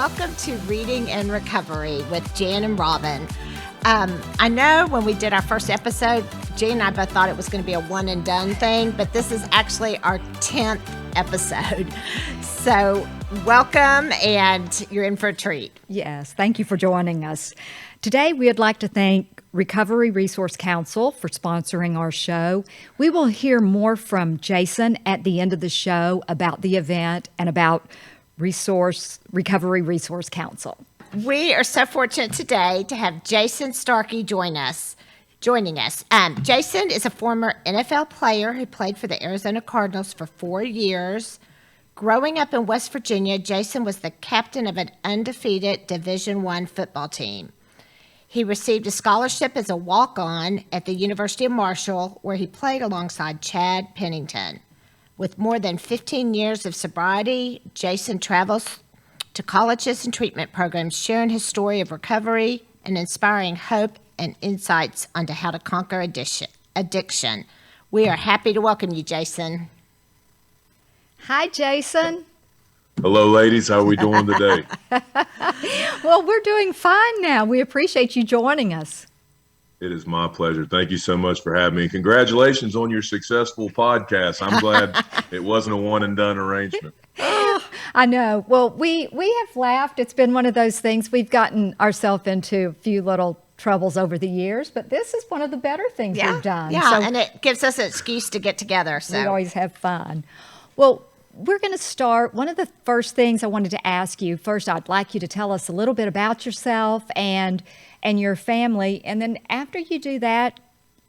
welcome to Reading and Recovery with Jan and Robin. I know when we did our first episode, Jan and I both thought it was going to be a one and done thing, but this is actually our 10th episode. So welcome, and you're in for a treat. Yes, thank you for joining us. Today, we would like to thank Recovery Resource Council for sponsoring our show. We will hear more from Jason at the end of the show about the event and about Recovery Resource Council. We are so fortunate today to have Jason Starkey joining us. Jason is a former NFL player who played for the Arizona Cardinals for 4 years. Growing up in West Virginia, Jason was the captain of an undefeated Division I football team. He received a scholarship as a walk-on at the University of Marshall, where he played alongside Chad Pennington. With more than 15 years of sobriety, Jason travels to colleges and treatment programs, sharing his story of recovery and inspiring hope and insights onto how to conquer addiction. We are happy to welcome you, Jason. Hi, Jason. Hello, ladies. How are we doing today? Well, we're doing fine now. We appreciate you joining us. It is my pleasure. Thank you so much for having me. Congratulations on your successful podcast. I'm glad it wasn't a one and done arrangement. I know. Well, we have laughed. It's been one of those things. We've gotten ourselves into a few little troubles over the years, but this is one of the better things we've done. Yeah, so, and it gives us an excuse to get together. So we always have fun. Well, we're going to start. One of the first things I wanted to ask you, first, I'd like you to tell us a little bit about yourself and your family. And then after you do that,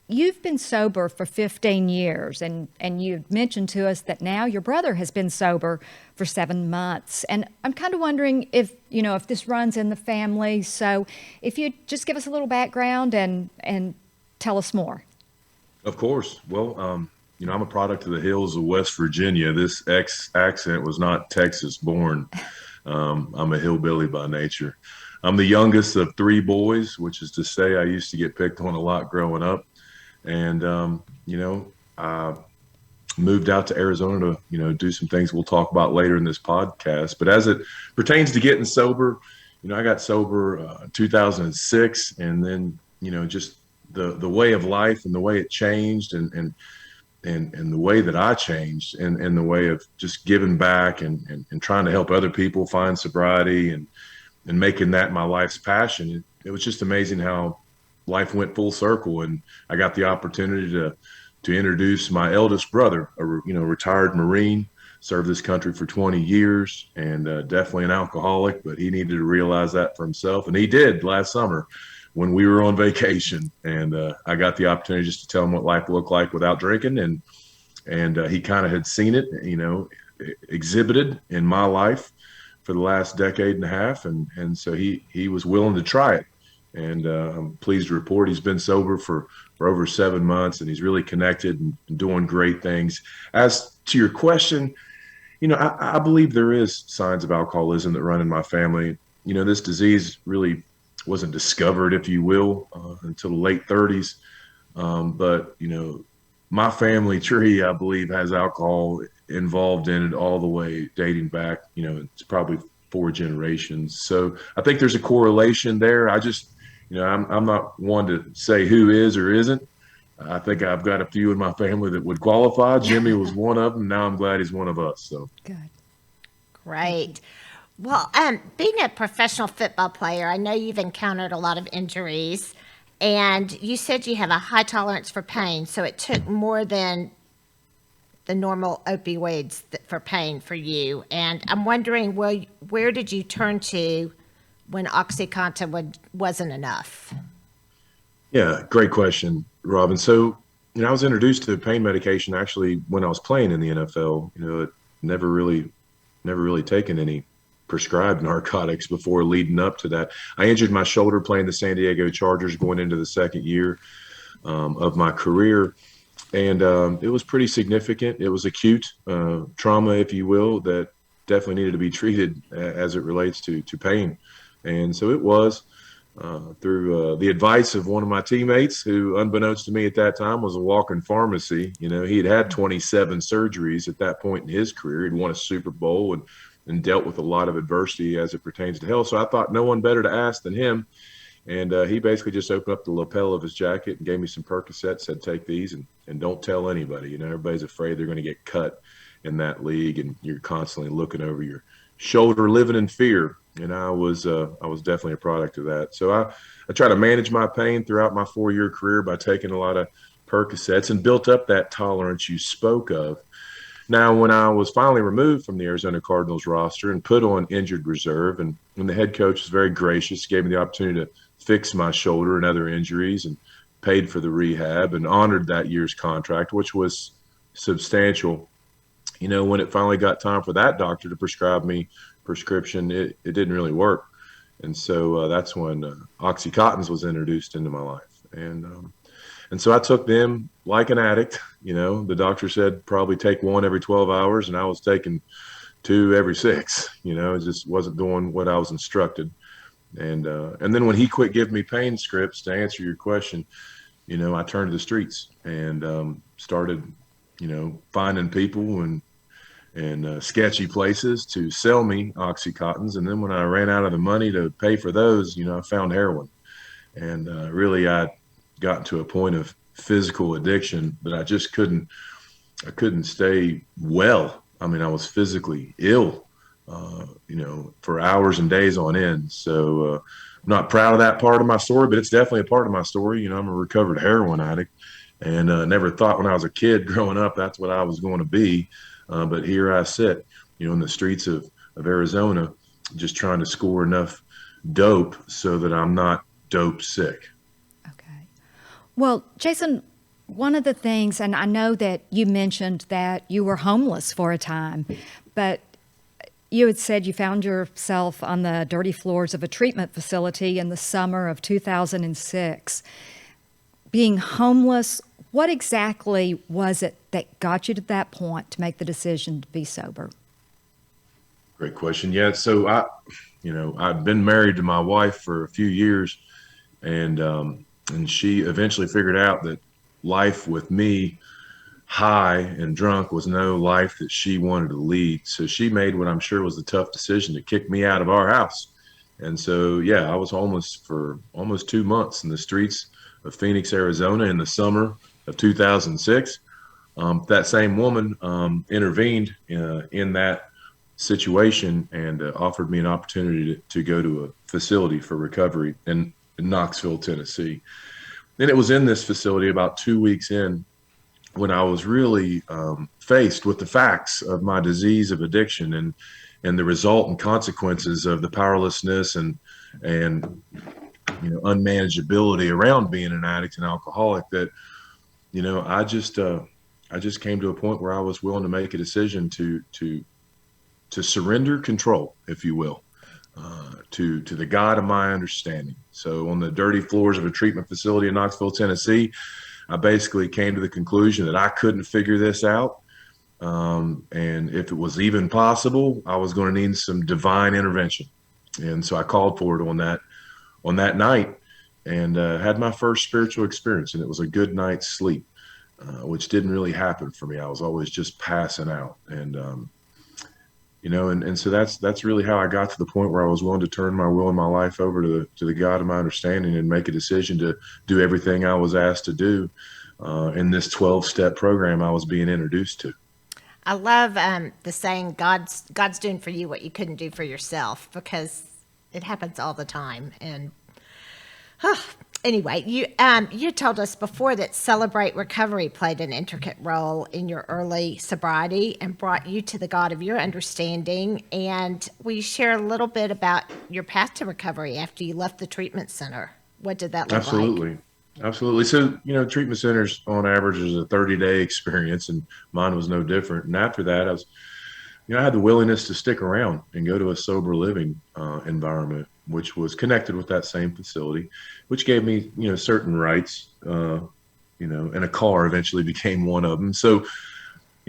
you've been sober for 15 years. And you mentioned to us that now your brother has been sober for 7 months. And I'm kind of wondering if this runs in the family. So if you just give us a little background and tell us more. Of course. Well, I'm a product of the hills of West Virginia. This accent was not Texas born. I'm a hillbilly by nature. I'm the youngest of 3 boys, which is to say I used to get picked on a lot growing up. And, I moved out to Arizona to, do some things we'll talk about later in this podcast. But as it pertains to getting sober, I got sober 2006. And then, just the way of life and the way it changed and the way that I changed and the way of just giving back and trying to help other people find sobriety and making that my life's passion. It was just amazing how life went full circle. And I got the opportunity to introduce my eldest brother, a retired Marine, served this country for 20 years and definitely an alcoholic, but he needed to realize that for himself. And he did last summer when we were on vacation. And I got the opportunity just to tell him what life looked like without drinking. And he kind of had seen it, exhibited in my life for the last decade and a half. And so he was willing to try it. And I'm pleased to report he's been sober for over 7 months, and he's really connected and doing great things. As to your question, I believe there is signs of alcoholism that run in my family. This disease really wasn't discovered, if you will, until the late 30s. But my family tree, I believe, has alcohol involved in it all the way dating back, it's probably 4 generations. So I think there's a correlation there. I just, I'm not one to say who is or isn't. I think I've got a few in my family that would qualify. Jimmy was one of them. Now I'm glad he's one of us. So good. Great. Well, being a professional football player, I know you've encountered a lot of injuries, and you said you have a high tolerance for pain. So it took more than the normal opioids for pain for you. And I'm wondering, where did you turn to when OxyContin wasn't enough? Yeah, great question, Robin. So, I was introduced to pain medication actually when I was playing in the NFL. It never really taken any prescribed narcotics before leading up to that. I injured my shoulder playing the San Diego Chargers going into the second year of my career. And it was pretty significant. It was acute trauma, if you will, that definitely needed to be treated as it relates to pain. And so it was through the advice of one of my teammates who, unbeknownst to me at that time, was a walking pharmacy. He had 27 surgeries at that point in his career. He'd won a Super Bowl and and dealt with a lot of adversity as it pertains to health. So I thought no one better to ask than him. And he basically just opened up the lapel of his jacket and gave me some Percocets, said, take these and don't tell anybody. Everybody's afraid they're going to get cut in that league, and you're constantly looking over your shoulder, living in fear. And I was definitely a product of that. So I try to manage my pain throughout my 4-year career by taking a lot of Percocets and built up that tolerance you spoke of. Now, when I was finally removed from the Arizona Cardinals roster and put on injured reserve, and when the head coach was very gracious, gave me the opportunity to fix my shoulder and other injuries and paid for the rehab and honored that year's contract, which was substantial. When it finally got time for that doctor to prescribe me prescription, it didn't really work. And so that's when Oxycontins was introduced into my life. And so I took them like an addict. The doctor said probably take one every 12 hours, and I was taking 2 every 6. It just wasn't doing what I was instructed. And then when he quit giving me pain scripts, to answer your question, I turned to the streets and started, finding people and sketchy places to sell me Oxycontins. And then when I ran out of the money to pay for those, I found heroin. And really, I gotten to a point of physical addiction that I just couldn't stay well. I mean, I was physically ill, for hours and days on end. So I'm not proud of that part of my story, but it's definitely a part of my story. I'm a recovered heroin addict, and never thought when I was a kid growing up that's what I was going to be. But here I sit, in the streets of Arizona, just trying to score enough dope so that I'm not dope sick. Okay. Well, Jason, one of the things, and I know that you mentioned that you were homeless for a time, but you had said you found yourself on the dirty floors of a treatment facility in the summer of 2006. Being homeless, what exactly was it that got you to that point to make the decision to be sober? Great question. Yeah. So I've been married to my wife for a few years, and she eventually figured out that life with me high and drunk was no life that she wanted to lead. So she made what I'm sure was a tough decision to kick me out of our house. And so, yeah, I was homeless for almost 2 months in the streets of Phoenix, Arizona in the summer of 2006. That same woman intervened in that situation and offered me an opportunity to go to a facility for recovery in Knoxville, Tennessee. And it was in this facility about 2 weeks in when I was really faced with the facts of my disease of addiction and the resultant consequences of the powerlessness and unmanageability around being an addict and alcoholic, that I just came to a point where I was willing to make a decision to surrender control, if you will, to the God of my understanding. So on the dirty floors of a treatment facility in Knoxville, Tennessee, I basically came to the conclusion that I couldn't figure this out. And if it was even possible, I was going to need some divine intervention. And so I called for it on that night and had my first spiritual experience. And it was a good night's sleep, which didn't really happen for me. I was always just passing out. And so that's really how I got to the point where I was willing to turn my will and my life over to the God of my understanding and make a decision to do everything I was asked to do in this 12-step program I was being introduced to. I love the saying, God's doing for you what you couldn't do for yourself, because it happens all the time. And anyway, you told us before that Celebrate Recovery played an intricate role in your early sobriety and brought you to the God of your understanding. And will you share a little bit about your path to recovery after you left the treatment center? What did that look like? Absolutely. So, treatment centers on average is a 30-day experience, and mine was no different. And after that, I had the willingness to stick around and go to a sober living environment, which was connected with that same facility, which gave me, certain rights, and a car eventually became one of them. So,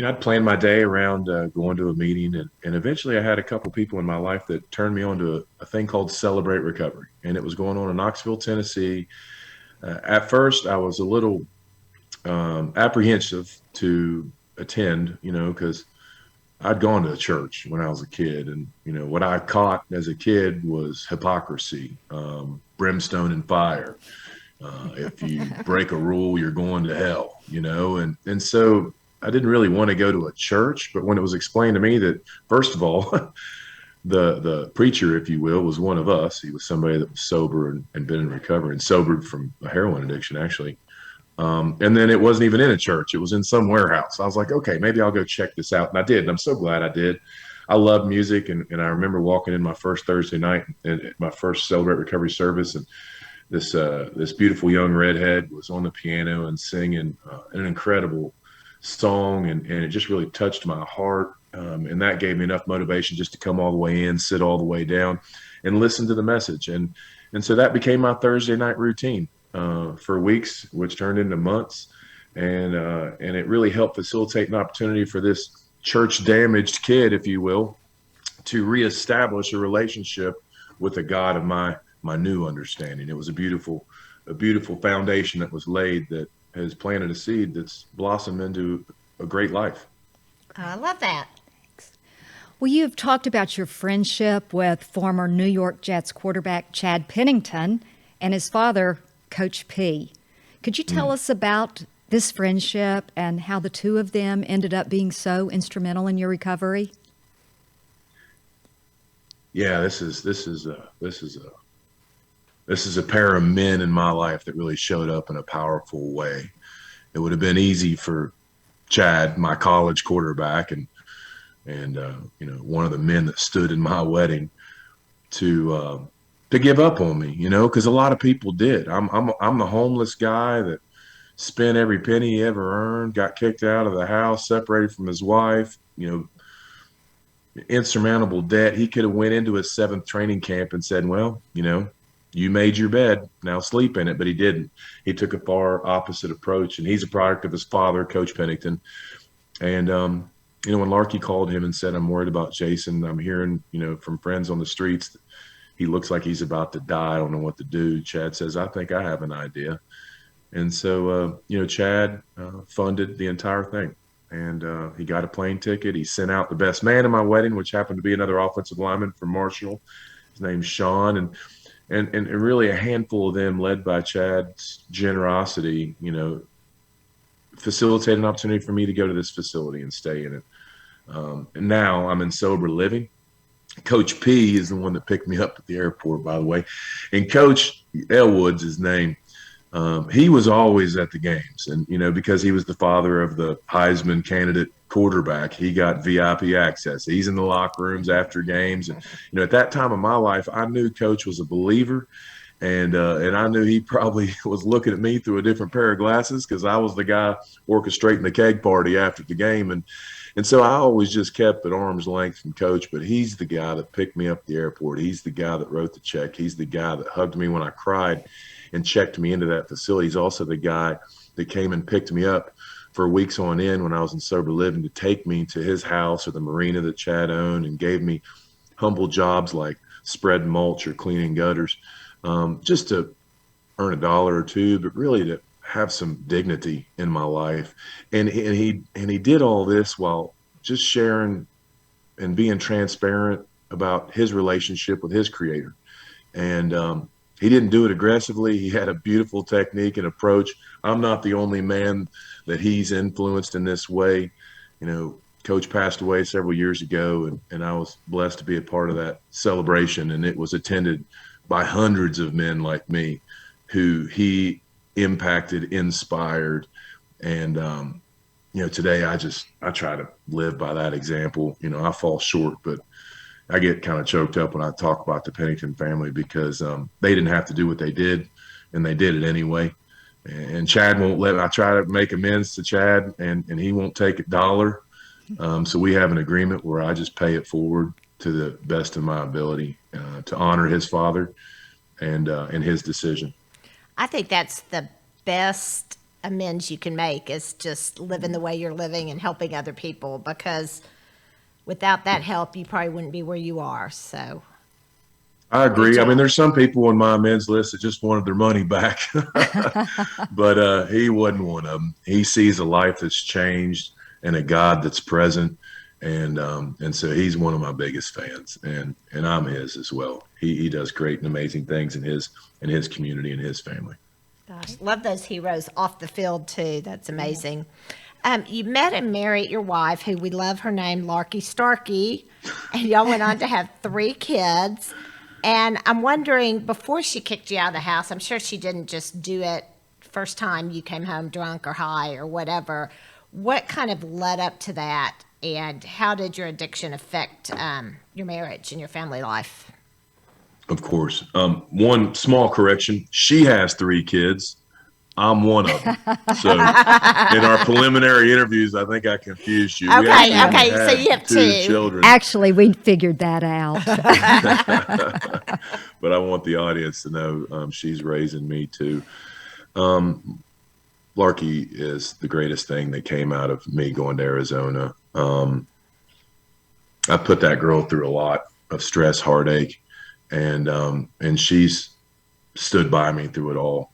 I'd plan my day around going to a meeting, and eventually I had a couple people in my life that turned me on to a thing called Celebrate Recovery. And it was going on in Knoxville, Tennessee. At first, I was a little apprehensive to attend, because I'd gone to church when I was a kid, and what I caught as a kid was hypocrisy, brimstone and fire. If you break a rule, you're going to hell, and so I didn't really want to go to a church. But when it was explained to me that, first of all, the preacher, if you will, was one of us. He was somebody that was sober and been in recovery and sobered from a heroin addiction, actually. And then it wasn't even in a church. It was in some warehouse. I was like, okay, maybe I'll go check this out. And I did. And I'm so glad I did. I love music. And I remember walking in my first Thursday night and my first Celebrate Recovery service. And this beautiful young redhead was on the piano and singing an incredible song. And it just really touched my heart. And that gave me enough motivation just to come all the way in, sit all the way down, and listen to the message. And so that became my Thursday night routine for weeks, which turned into months, and it really helped facilitate an opportunity for this church damaged kid, if you will, to reestablish a relationship with the God of my new understanding. It was a beautiful foundation that was laid that has planted a seed that's blossomed into a great life. I love that. Well, you've talked about your friendship with former New York Jets quarterback Chad Pennington and his father, Coach P. Could you tell us about this friendship and how the two of them ended up being so instrumental in your recovery? Yeah, this is a pair of men in my life that really showed up in a powerful way. It would have been easy for Chad, my college quarterback, and one of the men that stood in my wedding, to give up on me, because a lot of people did. I'm the homeless guy that spent every penny he ever earned, got kicked out of the house, separated from his wife, insurmountable debt. He could have went into his 7th training camp and said, well, you made your bed, now sleep in it, but he didn't. He took a far opposite approach, and he's a product of his father, Coach Pennington. And when Larkie called him and said, I'm worried about Jason, I'm hearing, from friends on the streets, he looks like he's about to die, I don't know what to do. Chad says, I think I have an idea. And so, Chad funded the entire thing. And he got a plane ticket. He sent out the best man in my wedding, which happened to be another offensive lineman from Marshall. His name's Sean. And really a handful of them, led by Chad's generosity, facilitated an opportunity for me to go to this facility and stay in it. And now I'm in sober living. Coach P is the one that picked me up at the airport, by the way. And Coach Elwood's his name. He was always at the games. And, because he was the father of the Heisman candidate quarterback, he got VIP access. He's in the locker rooms after games. And, at that time of my life, I knew Coach was a believer. And I knew he probably was looking at me through a different pair of glasses, because I was the guy orchestrating the keg party after the game. And so I always just kept at arm's length from Coach, but he's the guy that picked me up at the airport. He's the guy that wrote the check. He's the guy that hugged me when I cried and checked me into that facility. He's also the guy that came and picked me up for weeks on end when I was in sober living to take me to his house or the marina that Chad owned, and gave me humble jobs like spreading mulch or cleaning gutters, just to earn $1 or $2, but really to have some dignity in my life. And he did all this while just sharing and being transparent about his relationship with his creator. And he didn't do it aggressively. He had a beautiful technique and approach. I'm not the only man that he's influenced in this way. Coach passed away several years ago, and I was blessed to be a part of that celebration. And it was attended by hundreds of men like me who he impacted, inspired. And, today I try to live by that example. I fall short, but I get kind of choked up when I talk about the Pennington family, because they didn't have to do what they did, and they did it anyway. And Chad won't let me. I try to make amends to Chad, and he won't take $1. So we have an agreement where I just pay it forward to the best of my ability to honor his father and his decision. I think that's the best amends you can make, is just living the way you're living and helping other people, because without that help, you probably wouldn't be where you are. So I agree. I mean, there's some people on my amends list that just wanted their money back, but he wasn't one of them. He sees a life that's changed and a God that's present. And so he's one of my biggest fans, and I'm his as well. He does great and amazing things in his community and his family. Gosh, love those heroes off the field too. That's amazing. You met and married your wife, who we love her name, Larkie Starkey, and y'all went on to have 3 kids. And I'm wondering, before she kicked you out of the house, I'm sure she didn't just do it first time you came home drunk or high or whatever. What kind of led up to that, and how did your addiction affect your marriage and your family life? Of course. One small correction: she has 3 kids. I'm one of them. So in our preliminary interviews, I think I confused you. We Okay, actually so had you have 2 2. children. Actually, we figured that out. But I want the audience to know she's raising me too. Larkie is the greatest thing that came out of me going to Arizona. I put that girl through a lot of stress, heartache, and she's stood by me through it all.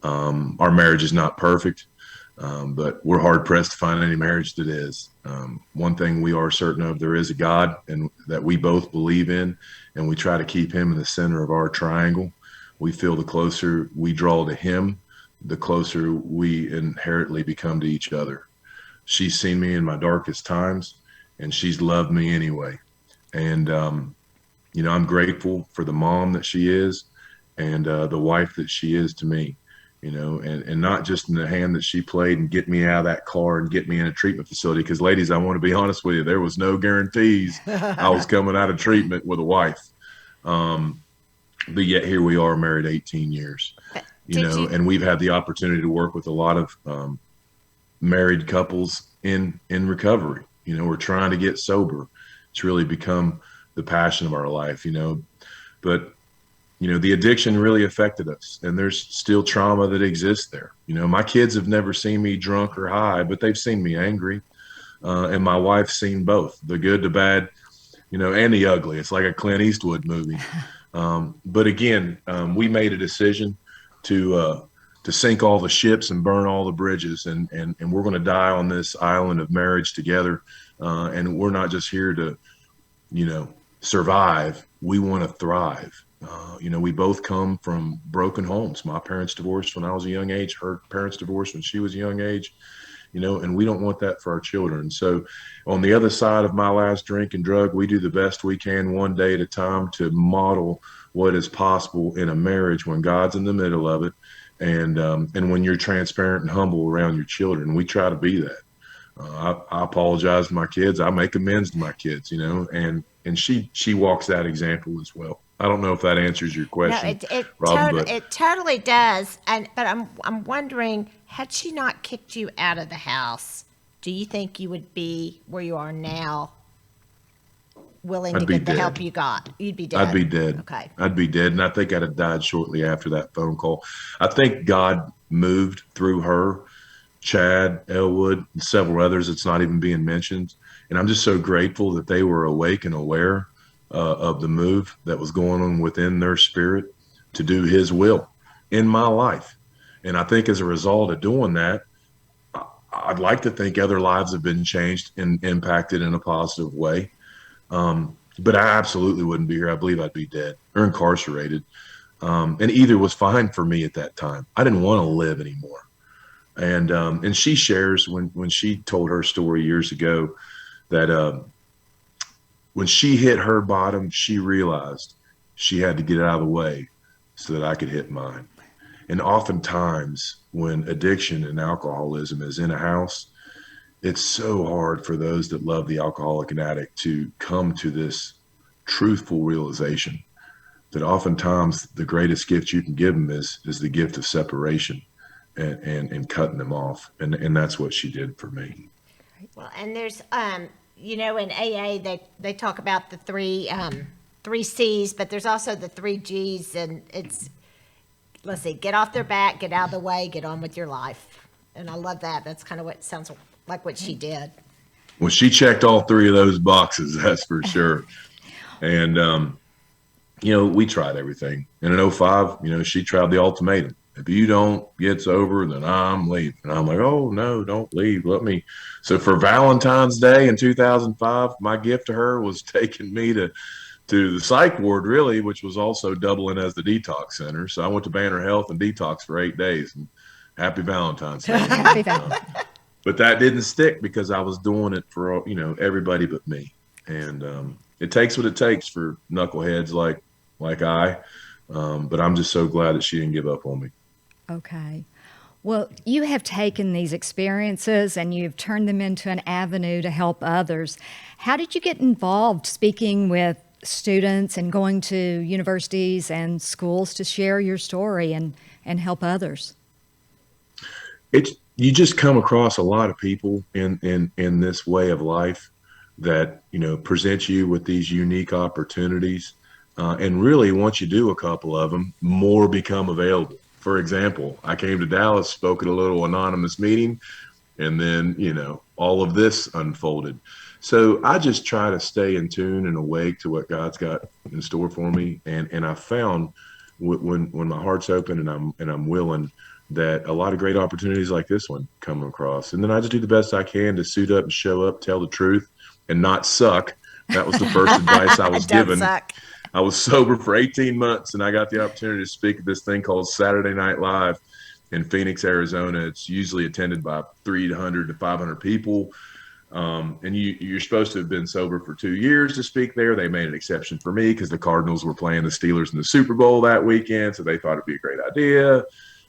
Our marriage is not perfect, but we're hard pressed to find any marriage that is. One thing we are certain of: there is a God, and that we both believe in, and we try to keep him in the center of our triangle. We feel the closer we draw to him, the closer we inherently become to each other. She's seen me in my darkest times, and she's loved me anyway. And, I'm grateful for the mom that she is, and the wife that she is to me, and not just in the hand that she played and get me out of that car and get me in a treatment facility. Because, ladies, I want to be honest with you, there was no guarantees I was coming out of treatment with a wife. But yet here we are, married 18 years, and we've had the opportunity to work with a lot of married couples in recovery. We're trying to get sober. It's really become the passion of our life, but the addiction really affected us, and there's still trauma that exists there. My kids have never seen me drunk or high, but they've seen me angry. And my wife's seen both, the good, the bad, and the ugly. It's like a Clint Eastwood movie. But again, we made a decision to sink all the ships and burn all the bridges, and we're going to die on this island of marriage together. And we're not just here to, survive. We want to thrive. We both come from broken homes. My parents divorced when I was a young age. Her parents divorced when she was a young age. And we don't want that for our children. So on the other side of my last drink and drug, we do the best we can one day at a time to model what is possible in a marriage when God's in the middle of it. And when you're transparent and humble around your children. We try to be that. I apologize to my kids. I make amends to my kids, and she walks that example as well. I don't know if that answers your question, Robin, it totally does. But I'm wondering, had she not kicked you out of the house, do you think you would be where you are now, willing to get the help you got? You'd be dead. I'd be dead. Okay. I'd be dead, and I think I'd have died shortly after that phone call. I think God moved through her, Chad, Elwood, and several others that's not even being mentioned. And I'm just so grateful that they were awake and aware of the move that was going on within their spirit to do his will in my life. And I think as a result of doing that, I'd like to think other lives have been changed and impacted in a positive way. But I absolutely wouldn't be here. I believe I'd be dead or incarcerated. And either was fine for me at that time. I didn't want to live anymore. And she shares when she told her story years ago that when she hit her bottom, she realized she had to get out of the way so that I could hit mine. And oftentimes when addiction and alcoholism is in a house, it's so hard for those that love the alcoholic and addict to come to this truthful realization that oftentimes the greatest gift you can give them is the gift of separation and cutting them off. And that's what she did for me. Well, and there's, in AA, they talk about the three C's, but there's also the 3 G's, and it's, let's see, get off their back, get out of the way, get on with your life. And I love that. That's kind of what sounds like what she did. Well, she checked all 3 of those boxes, that's for sure. And, we tried everything. And in 05, she tried the ultimatum. If you don't get sober, then I'm leaving. And I'm like, oh, no, don't leave. Let me. So for Valentine's Day in 2005, my gift to her was taking me to the psych ward, really, which was also doubling as the detox center. So I went to Banner Health and detox for 8 days. And happy Valentine's Day. Happy Valentine's. But that didn't stick because I was doing it for, everybody but me. And it takes what it takes for knuckleheads like I. But I'm just so glad that she didn't give up on me. Okay. Well, you have taken these experiences and you've turned them into an avenue to help others. How did you get involved speaking with students and going to universities and schools to share your story and help others? You just come across a lot of people in this way of life that, present you with these unique opportunities. And really, once you do a couple of them, more become available. For example, I came to Dallas, spoke at a little anonymous meeting, and then, all of this unfolded. So I just try to stay in tune and awake to what God's got in store for me. And I found when my heart's open and I'm willing, that a lot of great opportunities like this one come across. And then I just do the best I can to suit up and show up, tell the truth, and not suck. That was the first advice I was given. Suck. I was sober for 18 months, and I got the opportunity to speak at this thing called Saturday Night Live in Phoenix, Arizona. It's usually attended by 300 to 500 people. And you're supposed to have been sober for 2 years to speak there. They made an exception for me because the Cardinals were playing the Steelers in the Super Bowl that weekend, so they thought it'd be a great idea.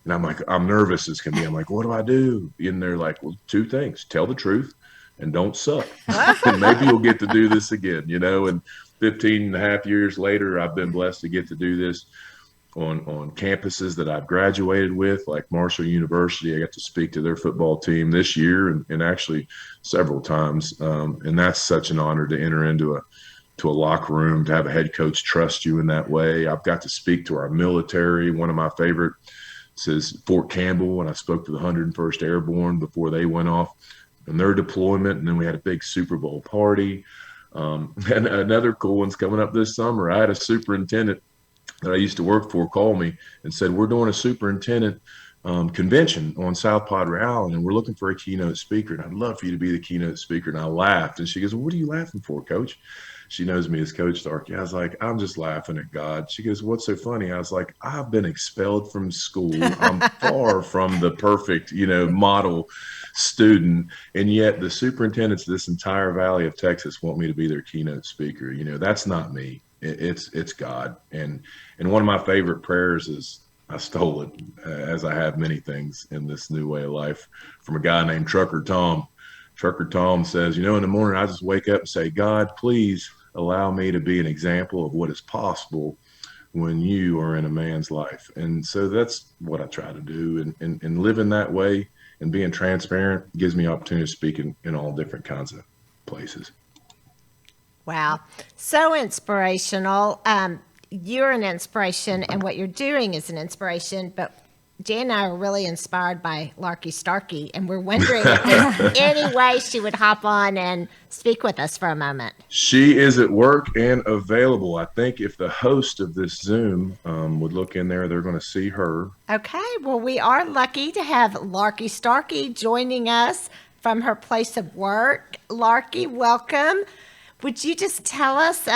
And I'm like, I'm nervous as can be. I'm like, what do I do? And they're like, well, 2 things. Tell the truth and don't suck. And maybe you'll get to do this again, And 15 and a half years later, I've been blessed to get to do this on campuses that I've graduated with, like Marshall University. I got to speak to their football team this year and actually several times. And that's such an honor to enter into a locker room, to have a head coach trust you in that way. I've got to speak to our military. One of my favorite says Fort Campbell, and I spoke to the 101st Airborne before they went off in their deployment. And then we had a big Super Bowl party. And another cool one's coming up this summer. I had a superintendent that I used to work for call me and said, we're doing a superintendent convention on South Padre Island, and we're looking for a keynote speaker, and I'd love for you to be the keynote speaker. And I laughed, and she goes, well, what are you laughing for, Coach? She knows me as Coach Starkey. I was like, I'm just laughing at God. She goes, what's so funny? I was like, I've been expelled from school. I'm far from the perfect, model student. And yet the superintendents of this entire valley of Texas want me to be their keynote speaker. That's not me. It's God. And one of my favorite prayers is, I stole it, as I have many things in this new way of life, from a guy named Trucker Tom. Trucker Tom says, in the morning, I just wake up and say, God, please allow me to be an example of what is possible when you are in a man's life. And so that's what I try to do. And living that way and being transparent gives me opportunity to speak in all different kinds of places. Wow. So inspirational. You're an inspiration, and what you're doing is an inspiration, but Jan and I are really inspired by Larkie Starkey, and we're wondering if there's any way she would hop on and speak with us for a moment. She is at work and available. I think if the host of this Zoom would look in there, they're going to see her. Okay. Well, we are lucky to have Larkie Starkey joining us from her place of work. Larkie, welcome. Would you just tell us,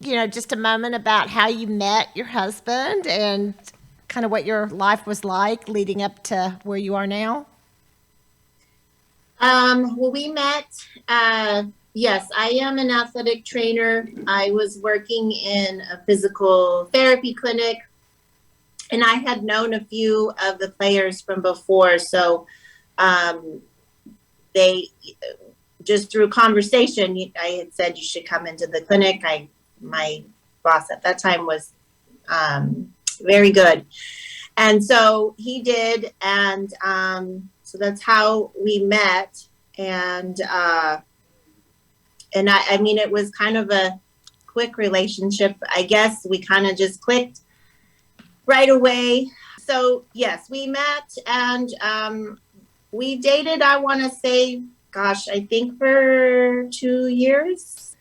just a moment about how you met your husband and kind of what your life was like leading up to where you are now? Well, we met, yes, I am an athletic trainer. I was working in a physical therapy clinic, and I had known a few of the players from before. So they, just through conversation, I had said you should come into the clinic. My boss at that time was very good. And so he did. And so that's how we met. And I mean, it was kind of a quick relationship. I guess we kind of just clicked right away. So yes, we met and we dated, I want to say, I think for 2 years,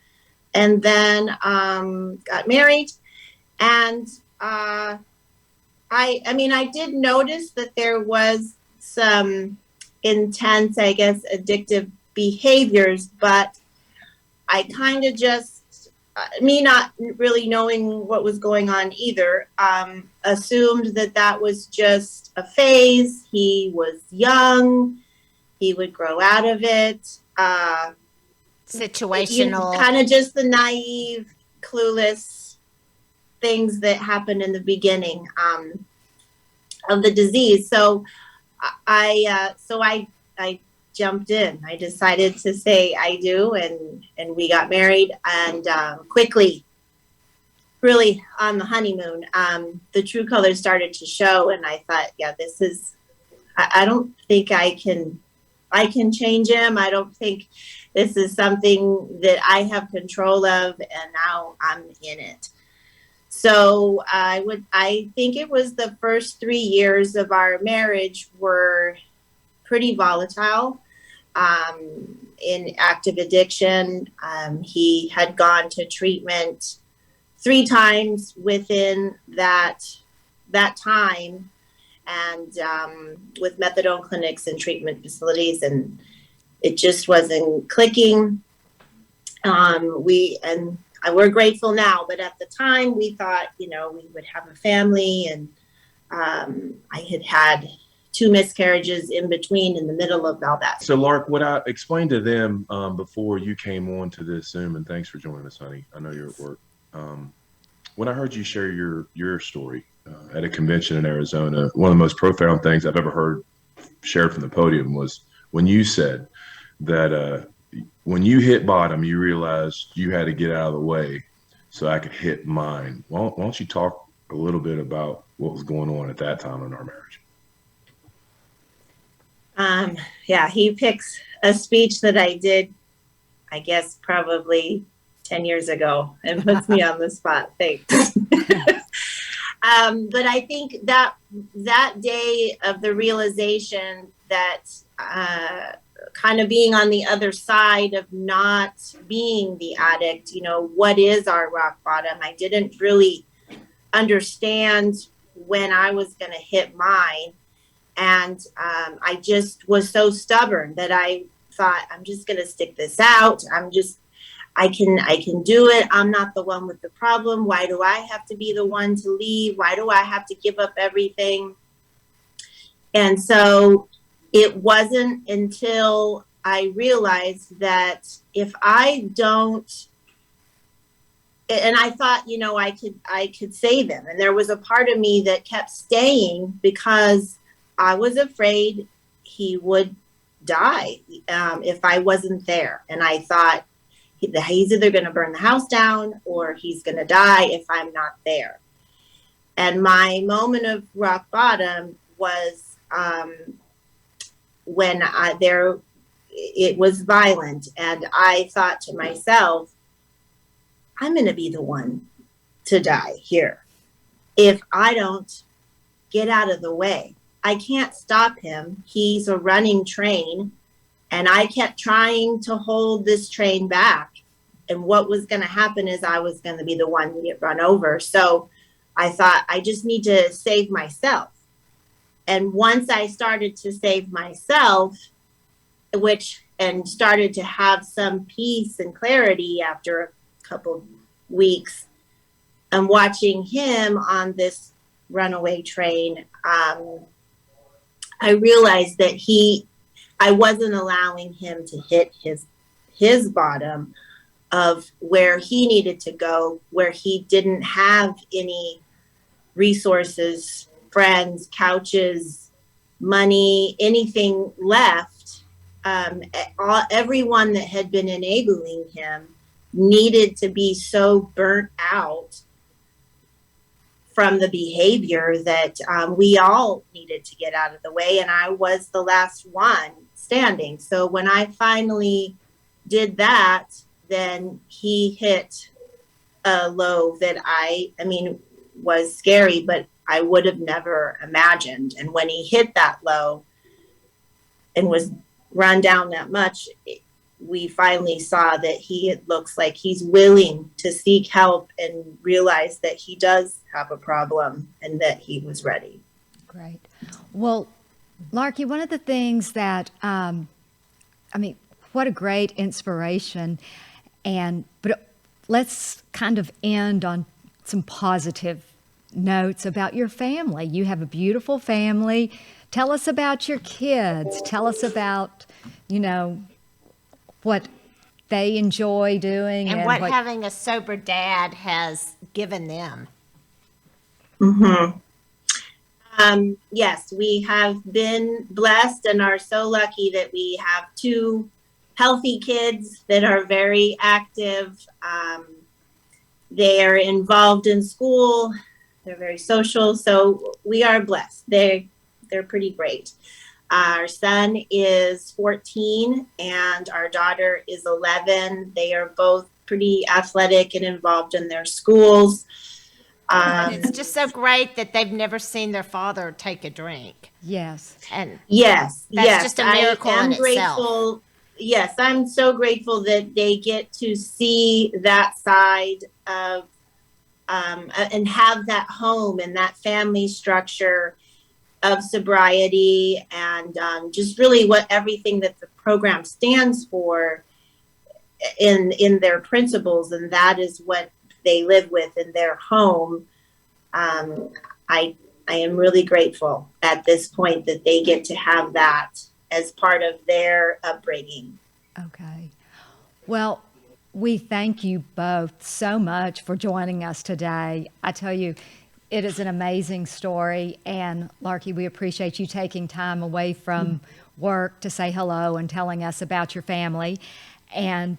and then got married. And I mean, I did notice that there was some intense, I guess, addictive behaviors, but I kind of just, me not really knowing what was going on either, assumed that that was just a phase. He was young. He would grow out of it. Situational. Kind of just the naive, clueless things that happened in the beginning of the disease. So I jumped in. I decided to say I do, and we got married, and quickly, really on the honeymoon, the true colors started to show, and I thought, yeah, this is. I don't think I can change him. I don't think this is something that I have control of, and now I'm in it. So I think it was the first 3 years of our marriage were pretty volatile, in active addiction. He had gone to treatment 3 times within that time, and with methadone clinics and treatment facilities, and it just wasn't clicking. We're grateful now, but at the time we thought, we would have a family, and I had 2 miscarriages in between, in the middle of all that. So, Lark, what I explained to them before you came on to this Zoom, and thanks for joining us, honey. I know you're at work. When I heard you share your story at a convention in Arizona, one of the most profound things I've ever heard shared from the podium was when you said that when you hit bottom, you realized you had to get out of the way so I could hit mine. Why don't you talk a little bit about what was going on at that time in our marriage? Yeah, he picks a speech that I did, I guess, probably 10 years ago, and puts me on the spot. Thanks. But I think that day of the realization that kind of being on the other side of not being the addict, what is our rock bottom? I didn't really understand when I was going to hit mine. And I just was so stubborn that I thought, I'm just going to stick this out. I can do it. I'm not the one with the problem. Why do I have to be the one to leave? Why do I have to give up everything? And so it wasn't until I realized that if I don't, and I thought, I could save him. And there was a part of me that kept staying because I was afraid he would die if I wasn't there. And I thought he's either going to burn the house down or he's going to die if I'm not there. And my moment of rock bottom was when it was violent. And I thought to myself, I'm going to be the one to die here if I don't get out of the way. I can't stop him. He's a running train. And I kept trying to hold this train back. And what was going to happen is I was going to be the one to get run over. So I thought, I just need to save myself. And once I started to save myself, and started to have some peace and clarity after a couple weeks, I'm watching him on this runaway train. I realized that I wasn't allowing him to hit his bottom of where he needed to go, where he didn't have any resources, friends, couches, money, anything left. Everyone that had been enabling him needed to be so burnt out from the behavior that we all needed to get out of the way. And I was the last one standing. So when I finally did that, then he hit a low that I mean, was scary, but I would have never imagined. And when he hit that low and was run down that much, we finally saw that it looks like he's willing to seek help and realize that he does have a problem and that he was ready. Great. Well, Larkie, one of the things that, what a great inspiration. But let's kind of end on some positive notes about your family. You have a beautiful family. Tell us about your kids. Tell us about, what they enjoy doing. And what having a sober dad has given them. Mm-hmm. Yes, we have been blessed and are so lucky that we have two healthy kids that are very active. They are involved in school. They're very social. So we are blessed. They're pretty great. Our son is 14 and our daughter is 11. They are both pretty athletic and involved in their schools. It's just so great that they've never seen their father take a drink. Yes. And that's just a miracle in itself. Yes, I'm so grateful that they get to see that side of and have that home and that family structure of sobriety and just really everything that the program stands for in their principles, and that is what they live with in their home. I am really grateful at this point that they get to have that as part of their upbringing. Okay. Well, we thank you both so much for joining us today. I tell you, it is an amazing story. And Larkie, we appreciate you taking time away from work to say hello and telling us about your family. And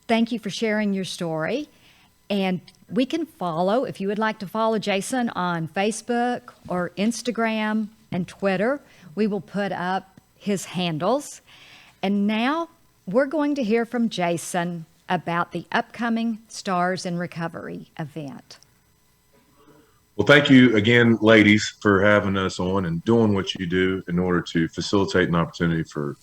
thank you for sharing your story. And we can follow, if you would like to follow Jason on Facebook or Instagram and Twitter, we will put up his handles. And now we're going to hear from Jason about the upcoming Stars in Recovery event. Well, thank you again, ladies, for having us on and doing what you do in order to facilitate an opportunity for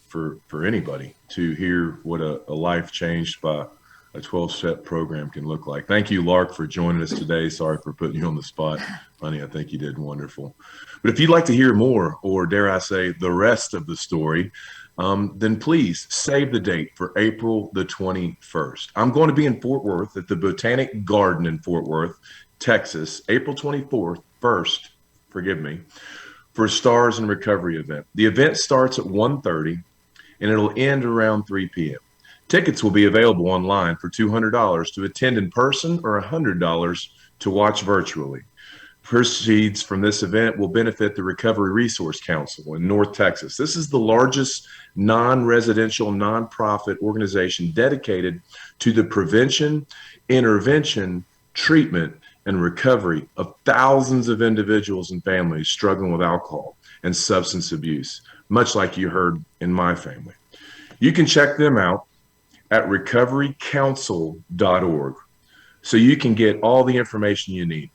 anybody to hear what a life changed by a 12-step program can look like. Thank you, Lark, for joining us today. Sorry for putting you on the spot. Honey, I think you did wonderful. But if you'd like to hear more, or dare I say, the rest of the story, then please save the date for April the 21st. I'm going to be in Fort Worth at the Botanic Garden in Fort Worth, Texas, April 24th, for a Stars in Recovery event. The event starts at 1:30 and it'll end around 3 p.m. Tickets will be available online for $200 to attend in person or $100 to watch virtually. Proceeds from this event will benefit the Recovery Resource Council in North Texas. This is the largest non-residential nonprofit organization dedicated to the prevention, intervention, treatment, and recovery of thousands of individuals and families struggling with alcohol and substance abuse, much like you heard in my family. You can check them out at recoverycouncil.org so you can get all the information you need.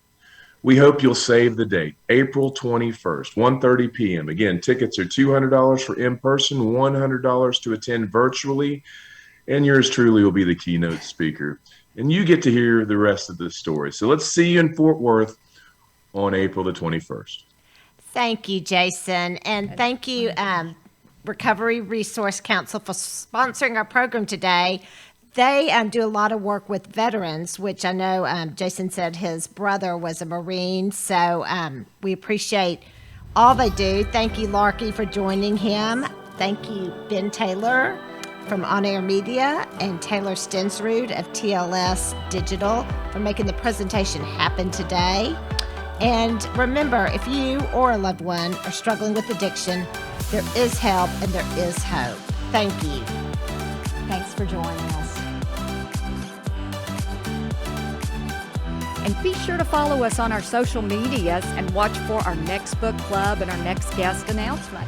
We hope you'll save the date, April 21st, 1:30 p.m. Again, tickets are $200 for in-person, $100 to attend virtually, and yours truly will be the keynote speaker. And you get to hear the rest of the story. So let's see you in Fort Worth on April the 21st. Thank you, Jason. And thank you, Recovery Resource Council, for sponsoring our program today. They do a lot of work with veterans, which I know Jason said his brother was a Marine. So we appreciate all they do. Thank you, Larkie, for joining him. Thank you, Ben Taylor from On Air Media and Taylor Stensrud of TLS Digital for making the presentation happen today. And remember, if you or a loved one are struggling with addiction, there is help and there is hope. Thank you. Thanks for joining us. And be sure to follow us on our social medias and watch for our next book club and our next guest announcement.